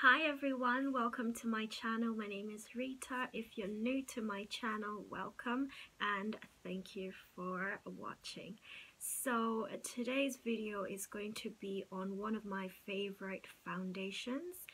Hi everyone, welcome to my channel. My name is Rita. If you're new to my channel, welcome and thank you for watching. So today's video is going to be on one of my favorite foundations,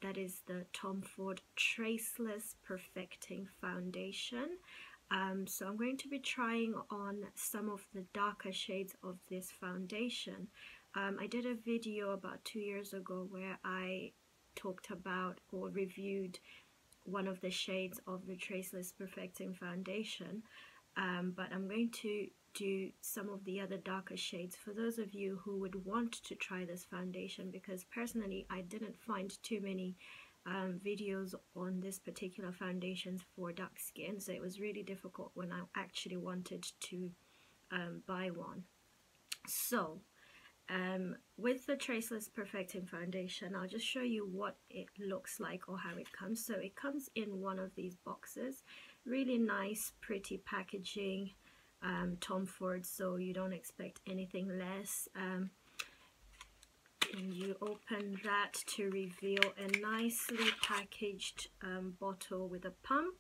that is the Tom Ford Traceless Perfecting Foundation. So I'm going to be trying on some of the darker shades of this foundation. I did a video about 2 years ago where I talked about or reviewed one of the shades of the Traceless Perfecting Foundation, but I'm going to do some of the other darker shades for those of you who would want to try this foundation, because personally I didn't find too many videos on this particular foundations for dark skin, so it was really difficult when I actually wanted to buy one. So with the Traceless Perfecting Foundation, I'll just show you what it looks like or how it comes. So it comes in one of these boxes, really nice pretty packaging, Tom Ford, so you don't expect anything less. And you open that to reveal a nicely packaged bottle with a pump.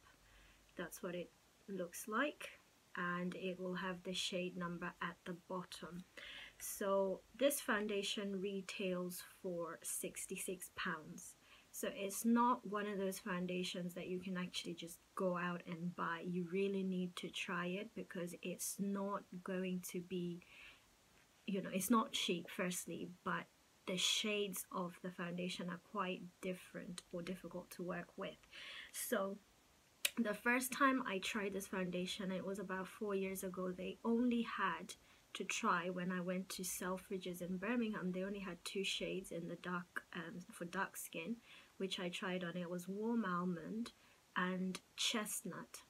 That's what it looks like, and it will have the shade number at the bottom. So this foundation retails for £66. So it's not one of those foundations that you can actually just go out and buy. You really need to try it, because it's not going to be, it's not cheap firstly, but the shades of the foundation are quite different or difficult to work with. So the first time I tried this foundation, it was about 4 years ago. They only had to try when I went to Selfridges in Birmingham. They only had 2 shades in the dark for dark skin, which I tried on. It was Warm Almond and Chestnut,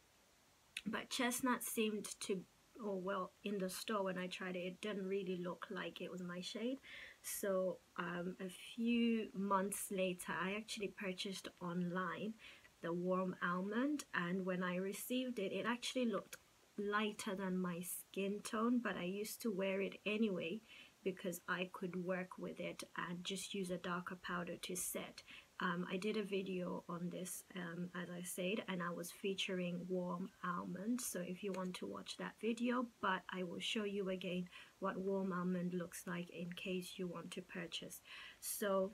but Chestnut seemed to, oh well, in the store when I tried it, it didn't really look like it was my shade. So a few months later I actually purchased online the Warm Almond, and when I received it, it actually looked lighter than my skin tone, but I used to wear it anyway because I could work with it and just use a darker powder to set. I did a video on this, as I said, and I was featuring Warm Almond, so if you want to watch that video, but I will show you again what Warm Almond looks like in case you want to purchase. So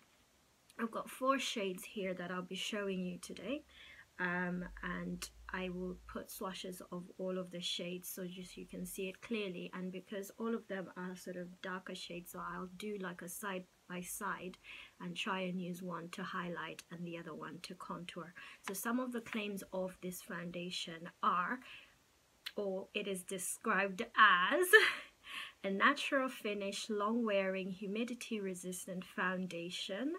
I've got 4 shades here that I'll be showing you today, and I will put swatches of all of the shades so just you can see it clearly. And because all of them are sort of darker shades, so I'll do like a side by side and try and use one to highlight and the other one to contour. So some of the claims of this foundation are, or it is described as, a natural finish, long wearing, humidity resistant foundation,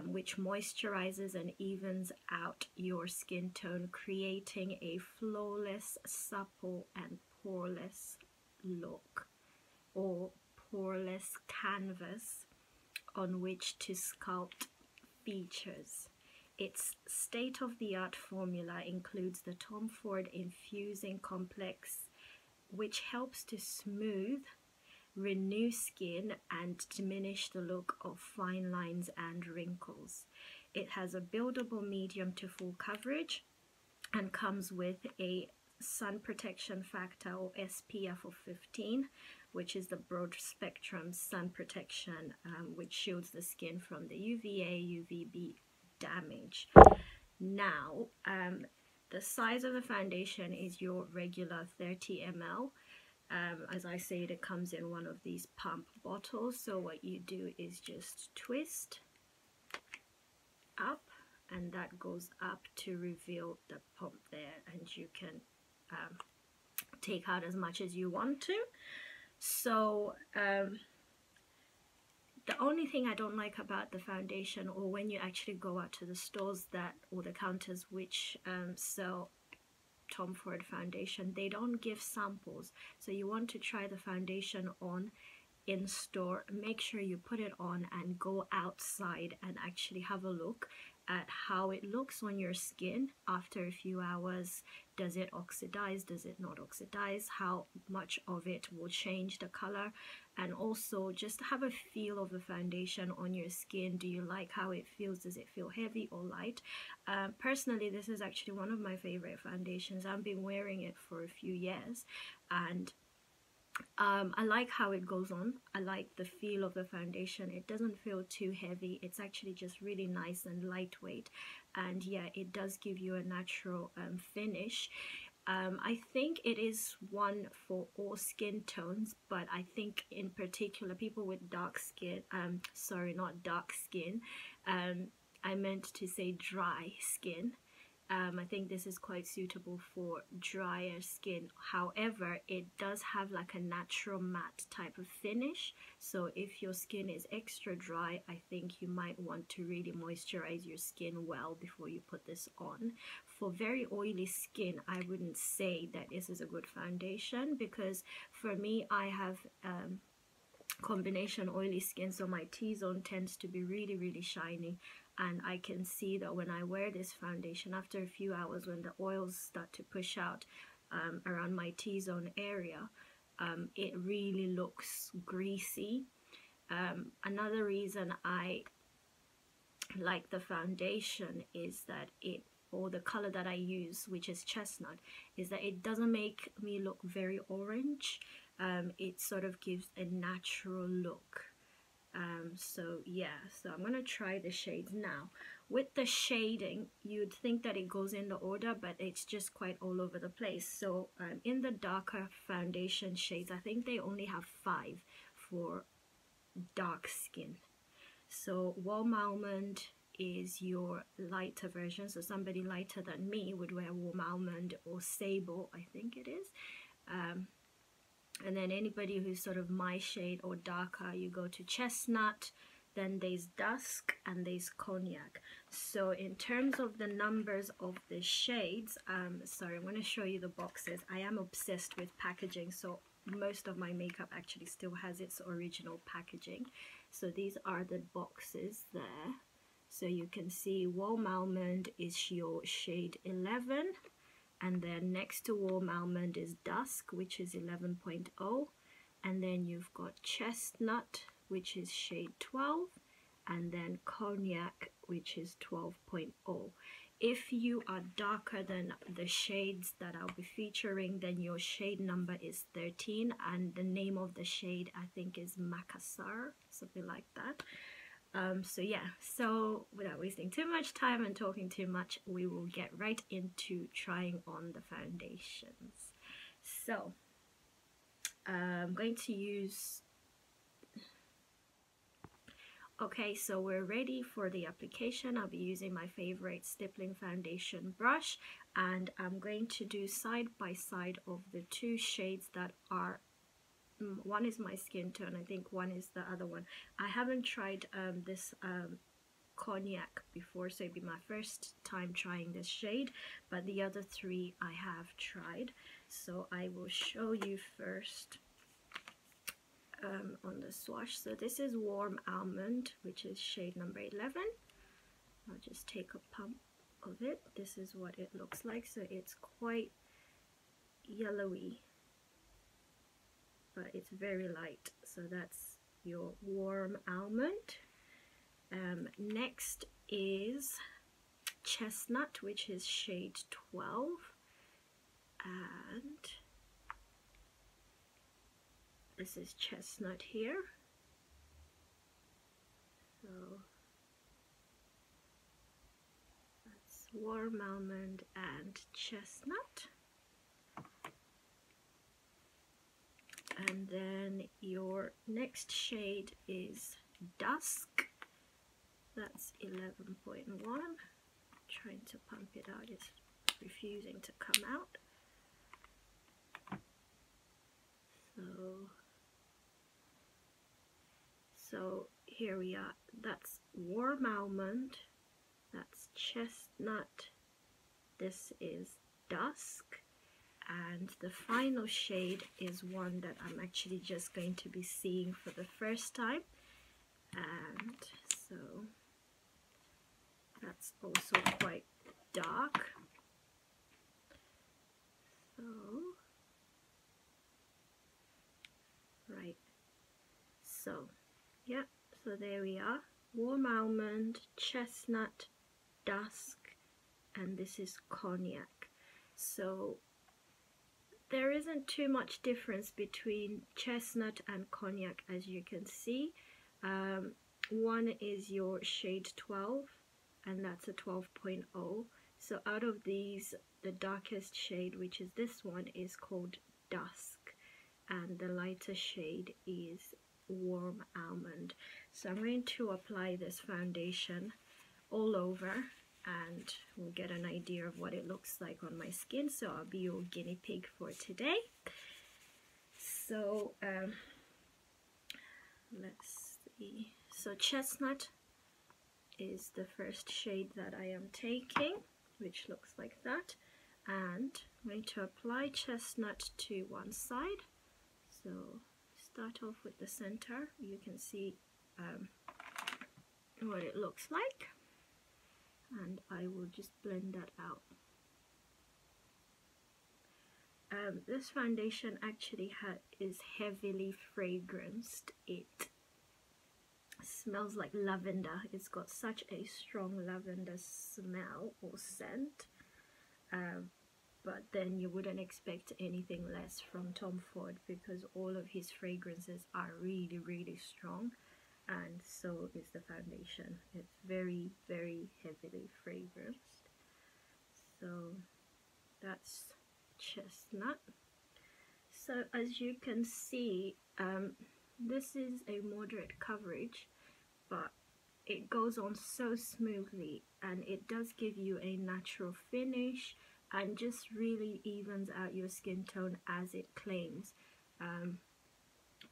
which moisturizes and evens out your skin tone, creating a flawless, supple and poreless look, or poreless canvas on which to sculpt features. Its state-of-the-art formula includes the Tom Ford Infusing Complex, which helps to smooth, renew skin and diminish the look of fine lines and wrinkles. It has a buildable medium to full coverage and comes with a sun protection factor, or SPF, of 15, which is the broad spectrum sun protection, which shields the skin from the UVA, UVB damage. Now, the size of the foundation is your regular 30 ml. As I said, it comes in one of these pump bottles, so what you do is just twist up, and that goes up to reveal the pump there, and you can take out as much as you want to. So the only thing I don't like about the foundation, or when you actually go out to the stores that, or the counters which sell Tom Ford foundation, they don't give samples. So you want to try the foundation on in store, make sure you put it on and go outside and actually have a look at how it looks on your skin after a few hours. Does it oxidize? Does it not oxidize? How much of it will change the color? And also just have a feel of the foundation on your skin. Do you like how it feels? Does it feel heavy or light? Personally, this is actually one of my favorite foundations. I've been wearing it for a few years, and I like how it goes on. I like the feel of the foundation. It doesn't feel too heavy. It's actually just really nice and lightweight, and yeah, it does give you a natural finish. I think it is one for all skin tones, but I think in particular people with dark skin, sorry, not dark skin, I meant to say dry skin. I think this is quite suitable for drier skin. However, it does have like a natural matte type of finish. So if your skin is extra dry, I think you might want to really moisturize your skin well before you put this on. For very oily skin, I wouldn't say that this is a good foundation, because for me, I have combination oily skin, so my T-zone tends to be really shiny, and I can see that when I wear this foundation, after a few hours, when the oils start to push out around my T-zone area, it really looks greasy. Another reason I like the foundation is that or the color that I use, which is chestnut, is that it doesn't make me look very orange. It sort of gives a natural look. So yeah, so I'm gonna try the shades now. With the shading, you'd think that it goes in the order, but it's just quite all over the place. So in the darker foundation shades, I think they only have 5 for dark skin. So warm almond is your lighter version, so somebody lighter than me would wear warm almond or sable, I think it is. And then anybody who's sort of my shade or darker, you go to chestnut, then there's dusk, and there's cognac. So in terms of the numbers of the shades, sorry, I'm going to show you the boxes. I am obsessed with packaging, so most of my makeup actually still has its original packaging. So these are the boxes there. So you can see warm almond is your shade 11. And then next to warm almond is dusk, which is 11.0. And then you've got chestnut, which is shade 12. And then cognac, which is 12.0. If you are darker than the shades that I'll be featuring, then your shade number is 13. And the name of the shade, I think, is Macassar, something like that. So yeah, so without wasting too much time and talking too much, we will get right into trying on the foundations. So I'm going to use, okay, so we're ready for the application. I'll be using my favorite stippling foundation brush, and I'm going to do side by side of the 2 shades that are, one is my skin tone, I think one is the other one. I haven't tried this cognac before, so it'd be my first time trying this shade, but the other 3 I have tried. So I will show you first on the swatch. So this is warm almond, which is shade number 11. I'll just take a pump of it. This is what it looks like. So it's quite yellowy, but it's very light. So that's your warm almond. Next is chestnut, which is shade 12, and this is chestnut here. So that's warm almond and chestnut. And then your next shade is dusk. That's 11.1. Trying to pump it out, it's refusing to come out. So here we are. That's warm almond. That's chestnut. This is dusk. And the final shade is one that I'm actually just going to be seeing for the first time, and so that's also quite dark. So right, so yeah, so there we are, warm almond, chestnut, dusk, and this is cognac. So there isn't too much difference between chestnut and cognac, as you can see. One is your shade 12, and that's a 12.0. So out of these, the darkest shade, which is this one, is called Dusk, and the lighter shade is Warm Almond. So I'm going to apply this foundation all over, and we'll get an idea of what it looks like on my skin. So I'll be your guinea pig for today. So let's see. So chestnut is the first shade that I am taking, which looks like that, and I'm going to apply chestnut to one side. So start off with the center. You can see what it looks like, and I will just blend that out. This foundation actually is heavily fragranced. It smells like lavender. It's got such a strong lavender smell or scent, but then you wouldn't expect anything less from Tom Ford, because all of his fragrances are really, really strong, and so is the foundation. It's very, very heavily fragranced. So that's chestnut. So as you can see, this is a moderate coverage, but it goes on so smoothly, and it does give you a natural finish and just really evens out your skin tone as it claims.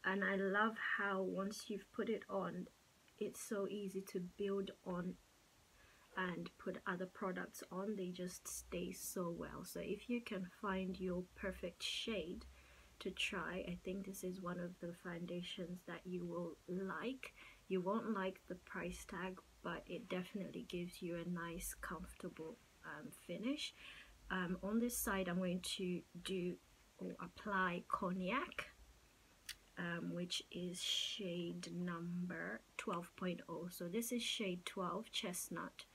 And I love how once you've put it on, it's so easy to build on and put other products on. They just stay so well. So if you can find your perfect shade to try, I think this is one of the foundations that you will like. You won't like the price tag, but it definitely gives you a nice, comfortable finish. On this side, I'm going to do or apply cognac, which is shade number 12.0. So this is shade 12, chestnut.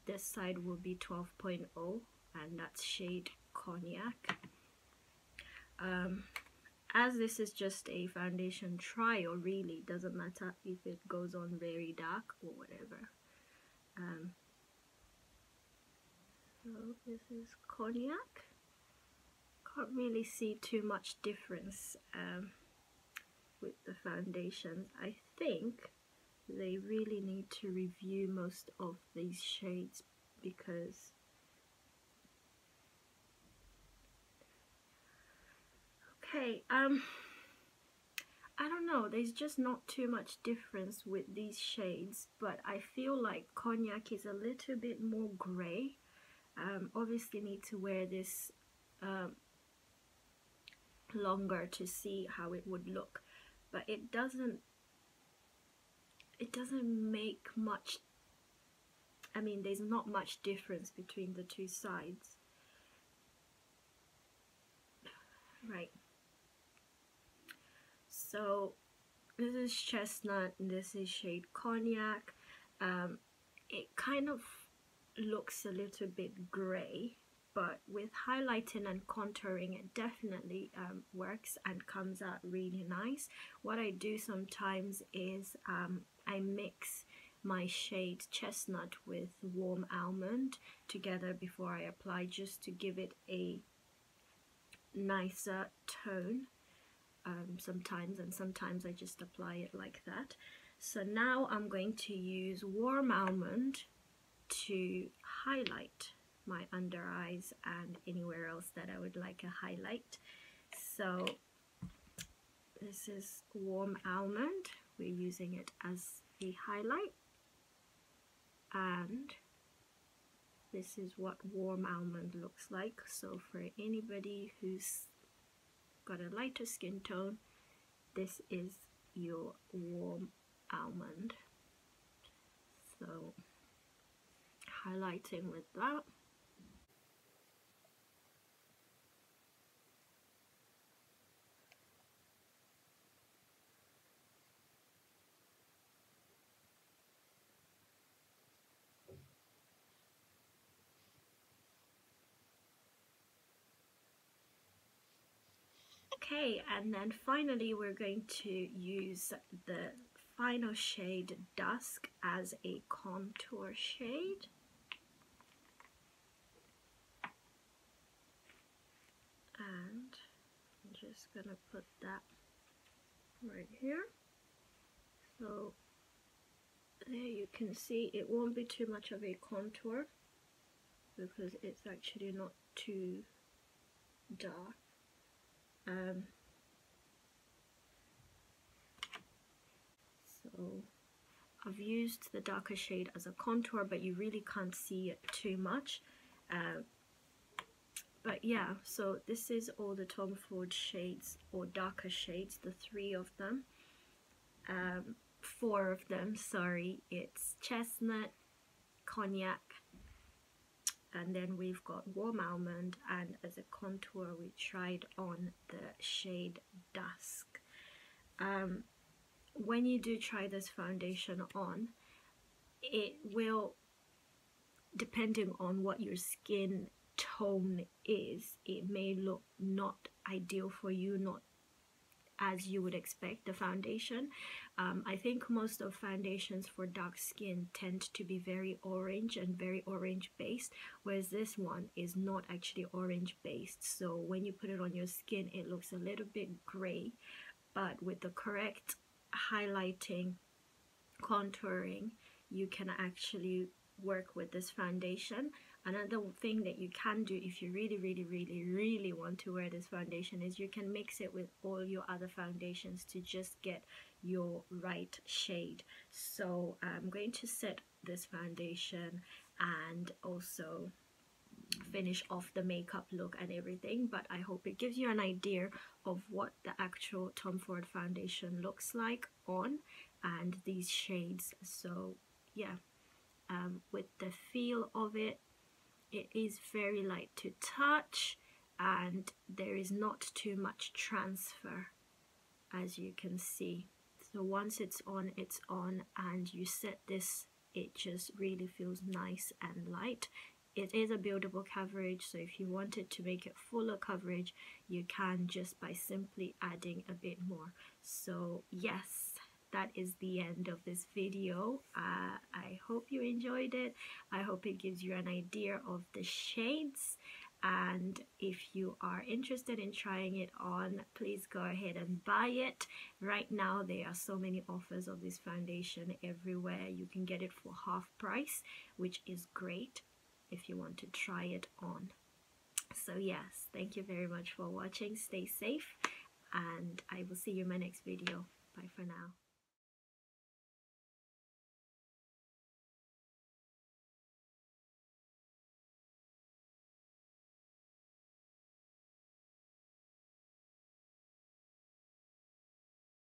This side will be 12.0, and that's shade cognac. As this is just a foundation trial, really doesn't matter if it goes on very dark or whatever. So this is cognac. Can't really see too much difference with the foundations. I think they really need to review most of these shades, because okay, I don't know, there's just not too much difference with these shades, but I feel like cognac is a little bit more grey. Obviously need to wear this longer to see how it would look, but it doesn't make much, I mean, there's not much difference between the two sides, right? So this is chestnut and this is shade cognac. It kind of looks a little bit grey, but with highlighting and contouring it definitely works and comes out really nice. What I do sometimes is I mix my shade chestnut with warm almond together before I apply, just to give it a nicer tone sometimes, and sometimes I just apply it like that. So now I'm going to use warm almond to highlight my under eyes and anywhere else that I would like a highlight. So this is warm almond, we're using it as a highlight, and this is what warm almond looks like. So for anybody who's got a lighter skin tone, this is your warm almond. So highlighting with that. Okay, and then finally we're going to use the final shade Dusk as a contour shade. And I'm just gonna put that right here. So there you can see it won't be too much of a contour because it's actually not too dark. So I've used the darker shade as a contour, but you really can't see it too much. But yeah, so this is all the Tom Ford shades, or darker shades, the 3 of them. 4 of them, sorry. It's chestnut, cognac, and then we've got warm almond, and as a contour we tried on the shade Dusk. When you do try this foundation on, it will, depending on what your skin tone is, it may look not ideal for you, not as you would expect the foundation. I think most of foundations for dark skin tend to be very orange and very orange based, whereas this one is not actually orange based. So when you put it on your skin, it looks a little bit gray, but with the correct highlighting, contouring, you can actually work with this foundation. Another thing that you can do if you really want to wear this foundation is you can mix it with all your other foundations to just get your right shade. So I'm going to set this foundation and also finish off the makeup look and everything, but I hope it gives you an idea of what the actual Tom Ford foundation looks like on, and these shades. So yeah, with the feel of it, it is very light to touch and there is not too much transfer, as you can see. So once it's on, and you set this, it just really feels nice and light. It is a buildable coverage, so if you wanted to make it fuller coverage, you can just by simply adding a bit more. So yes, that is the end of this video. I hope you enjoyed it. I hope it gives you an idea of the shades, and if you are interested in trying it on, please go ahead and buy it. Right now there are so many offers of this foundation everywhere. You can get it for half price, which is great if you want to try it on. So yes, thank you very much for watching. Stay safe, and I will see you in my next video. Bye for now.